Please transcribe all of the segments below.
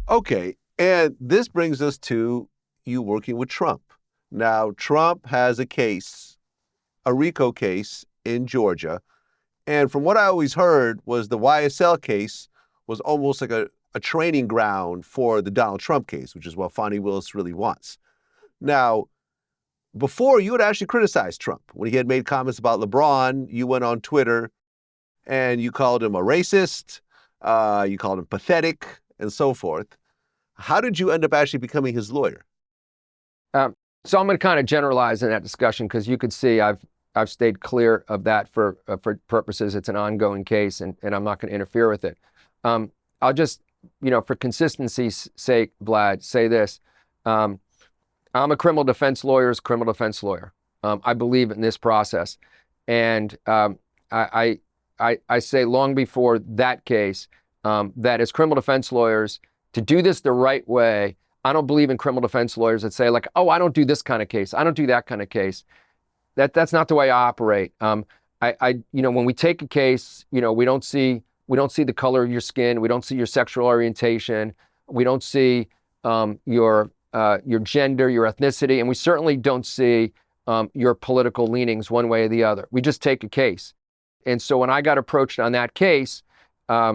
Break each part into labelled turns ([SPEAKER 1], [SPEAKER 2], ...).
[SPEAKER 1] Okay, and this brings us to you working with Trump. Now, Trump has a case, a RICO case in Georgia. And from what I always heard was the YSL case was almost like a training ground for the Donald Trump case, which is what Fonnie Willis really wants. Now, before you had actually criticized Trump. When he had made comments about LeBron, you went on Twitter and you called him a racist, you called him pathetic, and so forth. How did you end up actually becoming his lawyer?
[SPEAKER 2] So I'm going to kind of generalize in that discussion because you could see I've stayed clear of that for purposes. It's an ongoing case, and I'm not going to interfere with it. I'll just, for consistency's sake, Vlad, say this. I'm a criminal defense lawyer's criminal defense lawyer. I believe in this process. And I say long before that case that as criminal defense lawyers, to do this the right way, I don't believe in criminal defense lawyers that say like, oh, I don't do this kind of case. I don't do that kind of case. That's not the way I operate. When we take a case, we don't see the color of your skin. We don't see your sexual orientation. We don't see your gender, your ethnicity, and we certainly don't see your political leanings one way or the other. We just take a case. And so when I got approached on that case, I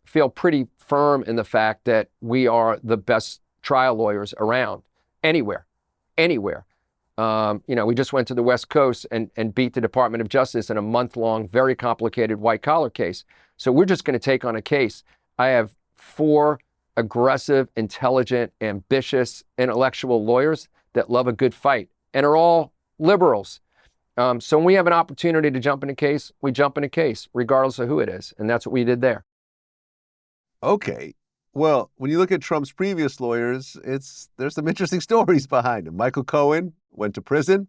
[SPEAKER 2] feel pretty firm in the fact that we are the best trial lawyers around anywhere. We just went to the West Coast and beat the Department of Justice in a month-long, very complicated white-collar case. So we're just going to take on a case. I have 4 aggressive, intelligent, ambitious, intellectual lawyers that love a good fight and are all liberals. So when we have an opportunity to jump in a case, we jump in a case, regardless of who it is. And that's what we did there.
[SPEAKER 1] Okay. Well, when you look at Trump's previous lawyers, there's some interesting stories behind him. Michael Cohen went to prison.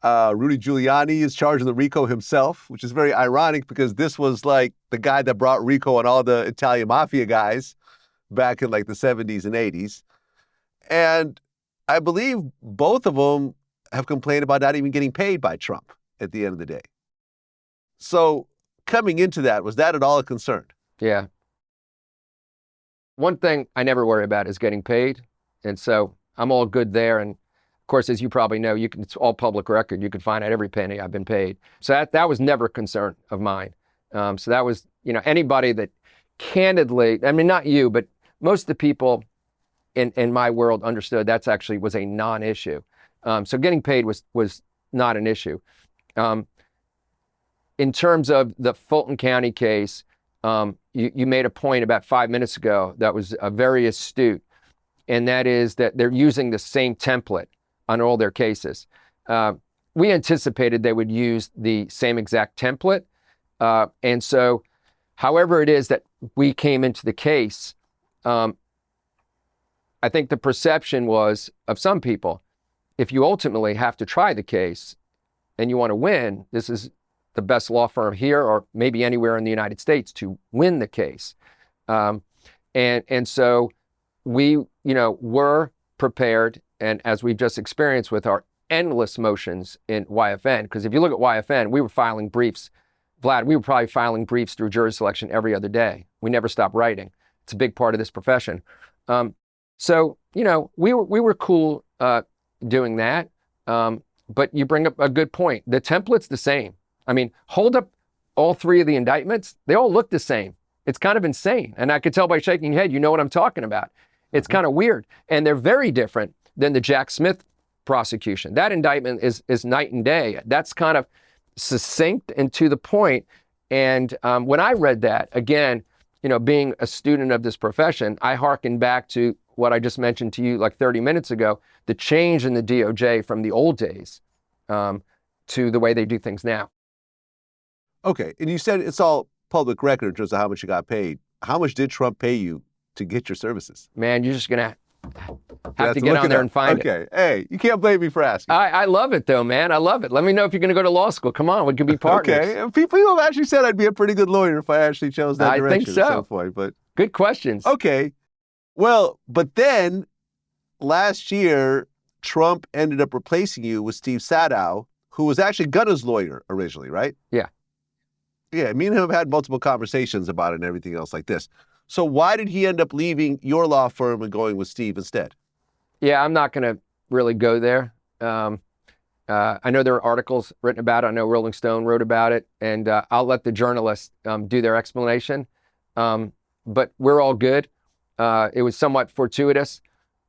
[SPEAKER 1] Rudy Giuliani is charged with the RICO himself, which is very ironic because this was like the guy that brought RICO on all the Italian mafia guys back in like the 70s and 80s. And I believe both of them have complained about not even getting paid by Trump at the end of the day. So coming into that, was that at all a concern?
[SPEAKER 2] Yeah. One thing I never worry about is getting paid. And so I'm all good there. And of course, as you probably know, it's all public record. You can find out every penny I've been paid. So that was never a concern of mine. So that was, anybody that candidly, I mean, not you, but most of the people in my world understood that's actually was a non-issue. So getting paid was not an issue. In terms of the Fulton County case, you made a point about 5 minutes ago that was very astute, and that is that they're using the same template on all their cases. We anticipated they would use the same exact template. And so however it is that we came into the case, I think the perception was of some people, if you ultimately have to try the case and you want to win, this is the best law firm here or maybe anywhere in the United States to win the case. And so we, were prepared, and as we've just experienced with our endless motions in YFN, because if you look at YFN, we were filing briefs. Vlad, we were probably filing briefs through jury selection every other day. We never stopped writing. It's a big part of this profession. So, we were cool doing that. But you bring up a good point. The template's the same. I mean, hold up all 3 of the indictments. They all look the same. It's kind of insane. And I could tell by shaking your head, you know what I'm talking about. It's kind of weird. And they're very different than the Jack Smith prosecution. That indictment is night and day. That's kind of succinct and to the point. And when I read that, again, being a student of this profession, I hearkened back to what I just mentioned to you like 30 minutes ago, the change in the DOJ from the old days to the way they do things now.
[SPEAKER 1] Okay, and you said it's all public record in terms of how much you got paid. How much did Trump pay you to get your services?
[SPEAKER 2] Man, you're just going to have to get on there and find it.
[SPEAKER 1] Okay, hey, you can't blame me for asking.
[SPEAKER 2] I love it though, man. I love it. Let me know if you're going to go to law school. Come on, we can be partners.
[SPEAKER 1] Okay, and people have actually said I'd be a pretty good lawyer if I actually chose that direction.
[SPEAKER 2] I think so.
[SPEAKER 1] At some point, but
[SPEAKER 2] good questions.
[SPEAKER 1] Okay, well, but then last year, Trump ended up replacing you with Steve Sadow, who was actually Gunna's lawyer originally, right?
[SPEAKER 2] Yeah.
[SPEAKER 1] Yeah, me and him have had multiple conversations about it and everything else like this. So why did he end up leaving your law firm and going with Steve instead?
[SPEAKER 2] Yeah, I'm not going to really go there. I know there are articles written about it. I know Rolling Stone wrote about it, and I'll let the journalists do their explanation. But we're all good. It was somewhat fortuitous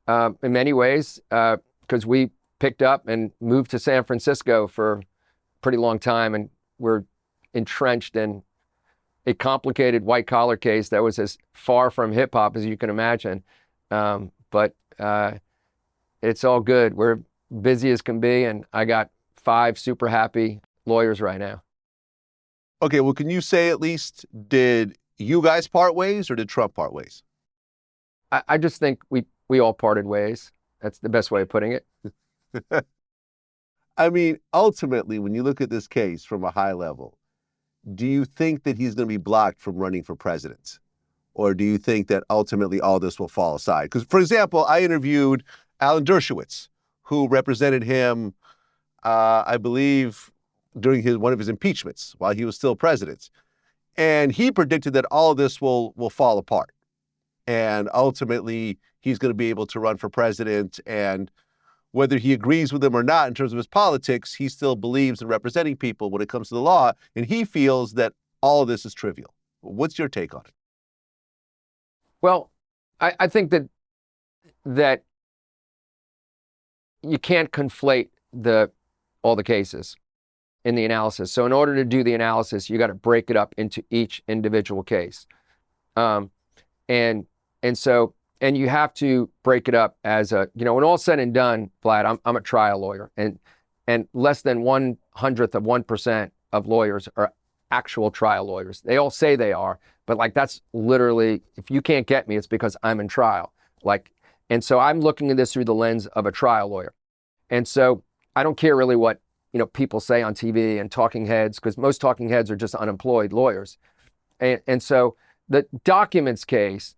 [SPEAKER 2] in many ways because we picked up and moved to San Francisco for a pretty long time, and we're entrenched in a complicated white-collar case that was as far from hip-hop as you can imagine. But it's all good. We're busy as can be, and I got 5 super happy lawyers right now.
[SPEAKER 1] Okay, well, can you say at least, did you guys part ways or did Trump part ways?
[SPEAKER 2] I just think we all parted ways. That's the best way of putting it.
[SPEAKER 1] I mean, ultimately, when you look at this case from a high level, do you think that he's going to be blocked from running for president? Or do you think that ultimately all this will fall aside? Because, for example, I interviewed Alan Dershowitz, who represented him, I believe, during one of his impeachments while he was still president. And he predicted that all of this will fall apart. And ultimately, he's going to be able to run for president. And whether he agrees with him or not in terms of his politics, he still believes in representing people when it comes to the law. And he feels that all of this is trivial. What's your take on it?
[SPEAKER 2] Well, I think that you can't conflate all the cases in the analysis. So in order to do the analysis, you got to break it up into each individual case. And you have to break it up as when all's said and done, Vlad, I'm a trial lawyer, and less than 0.01% of lawyers are actual trial lawyers. They all say they are, but that's literally, if you can't get me, it's because I'm in trial. And so I'm looking at this through the lens of a trial lawyer. And so I don't care really what, people say on TV and talking heads, because most talking heads are just unemployed lawyers. And so the documents case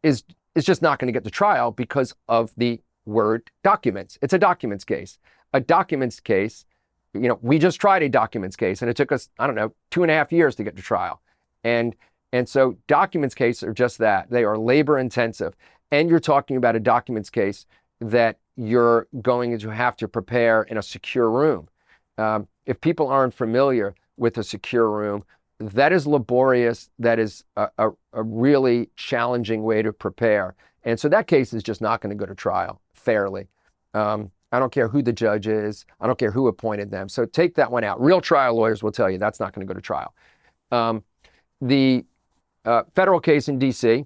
[SPEAKER 2] is just not going to get to trial because of the word documents. It's a documents case. A documents case, we just tried a documents case and it took us, 2.5 years to get to trial. And so documents cases are just that. They are labor intensive. And you're talking about a documents case that you're going to have to prepare in a secure room. If people aren't familiar with a secure room, that is laborious. That is a really challenging way to prepare. And so that case is just not going to go to trial fairly. I don't care who the judge is. I don't care who appointed them. So take that one out. Real trial lawyers will tell you that's not going to go to trial. The federal case in D.C.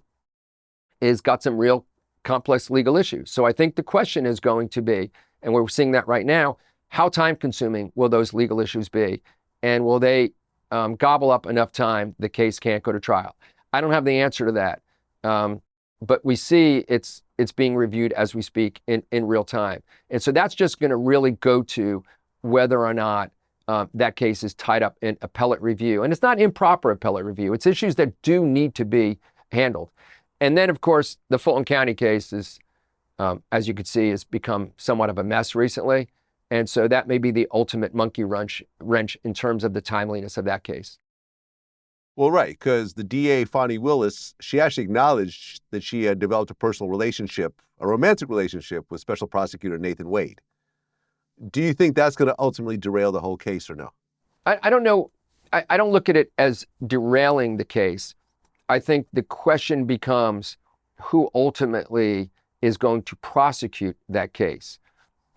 [SPEAKER 2] has got some real complex legal issues. So I think the question is going to be, and we're seeing that right now, how time consuming will those legal issues be? And will they gobble up enough time the case can't go to trial? I don't have the answer to that. But we see it's being reviewed as we speak in real time. And so that's just going to really go to whether or not that case is tied up in appellate review. And it's not improper appellate review. It's issues that do need to be handled. And then, of course, the Fulton County case is, as you can see, has become somewhat of a mess recently. And so that may be the ultimate monkey wrench in terms of the timeliness of that case.
[SPEAKER 1] Well, right, because the DA, Fonnie Willis, she actually acknowledged that she had developed a personal relationship, a romantic relationship with Special Prosecutor Nathan Wade. Do you think that's going to ultimately derail the whole case or no?
[SPEAKER 2] I don't know. I don't look at it as derailing the case. I think the question becomes who ultimately is going to prosecute that case.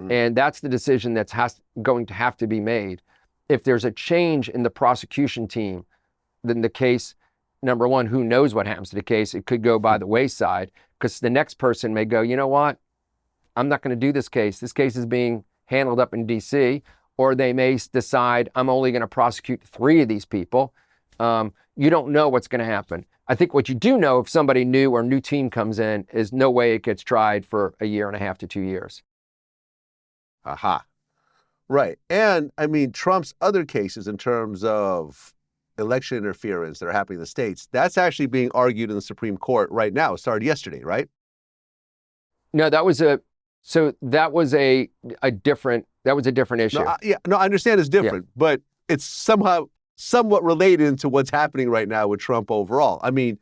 [SPEAKER 2] And that's the decision that's going to have to be made. If there's a change in the prosecution team, then the case, number one, who knows what happens to the case? It could go by the wayside because the next person may go, you know what? I'm not going to do this case. This case is being handled up in D.C. Or they may decide I'm only going to prosecute 3 of these people. You don't know what's going to happen. I think what you do know, if somebody new or new team comes in, is no way it gets tried for 1.5 to 2 years.
[SPEAKER 1] Aha. Right. And I mean, Trump's other cases in terms of election interference that are happening in the states, that's actually being argued in the Supreme Court right now. It started yesterday, right?
[SPEAKER 2] No, that was a different issue.
[SPEAKER 1] No, I understand it's different, but it's somewhat related to what's happening right now with Trump overall. I mean,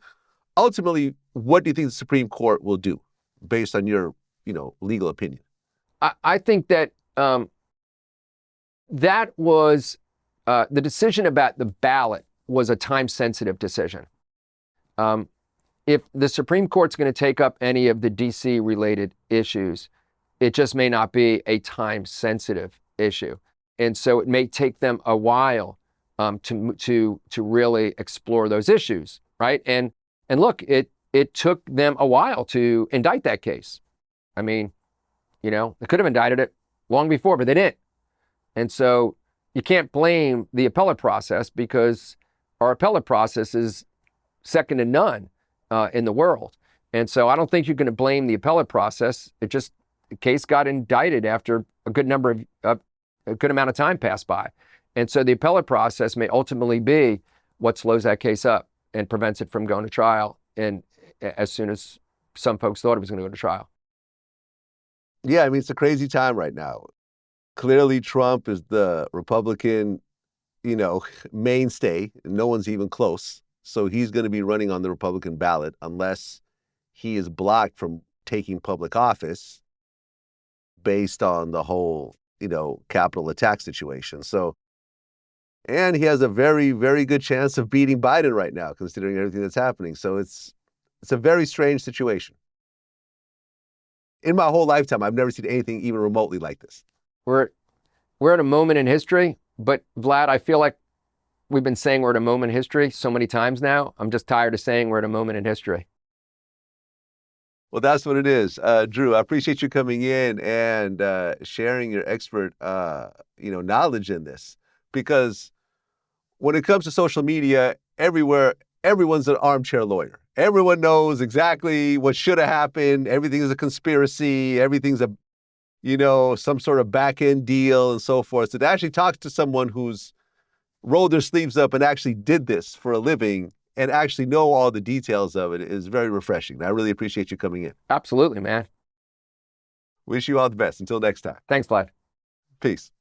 [SPEAKER 1] ultimately, what do you think the Supreme Court will do based on your, legal opinion?
[SPEAKER 2] I think that that was the decision about the ballot was a time-sensitive decision. If the Supreme Court's going to take up any of the DC related issues, it just may not be a time-sensitive issue. And so it may take them a while to really explore those issues, right? And look, it took them a while to indict that case. I mean, they could have indicted it long before, but they didn't. And so you can't blame the appellate process, because our appellate process is second to none in the world. And so I don't think you're going to blame the appellate process. The case got indicted after a good amount of time passed by. And so the appellate process may ultimately be what slows that case up and prevents it from going to trial, and as soon as some folks thought it was going to go to trial.
[SPEAKER 1] Yeah, I mean, it's a crazy time right now. Clearly, Trump is the Republican, mainstay. No one's even close. So he's going to be running on the Republican ballot unless he is blocked from taking public office based on the whole, Capitol attack situation. So, and he has a very, very good chance of beating Biden right now, considering everything that's happening. So it's a very strange situation. In my whole lifetime, I've never seen anything even remotely like this.
[SPEAKER 2] We're at a moment in history, but Vlad, I feel like we've been saying we're at a moment in history so many times now. I'm just tired of saying we're at a moment in history.
[SPEAKER 1] Well, that's what it is. Drew, I appreciate you coming in and sharing your expert, knowledge in this, because when it comes to social media, everyone's an armchair lawyer. Everyone knows exactly what should have happened. Everything is a conspiracy. Everything's some sort of back-end deal and so forth. So to actually talk to someone who's rolled their sleeves up and actually did this for a living and actually know all the details of it is very refreshing. I really appreciate you coming in.
[SPEAKER 2] Absolutely, man.
[SPEAKER 1] Wish you all the best. Until next time.
[SPEAKER 2] Thanks, Vlad.
[SPEAKER 1] Peace.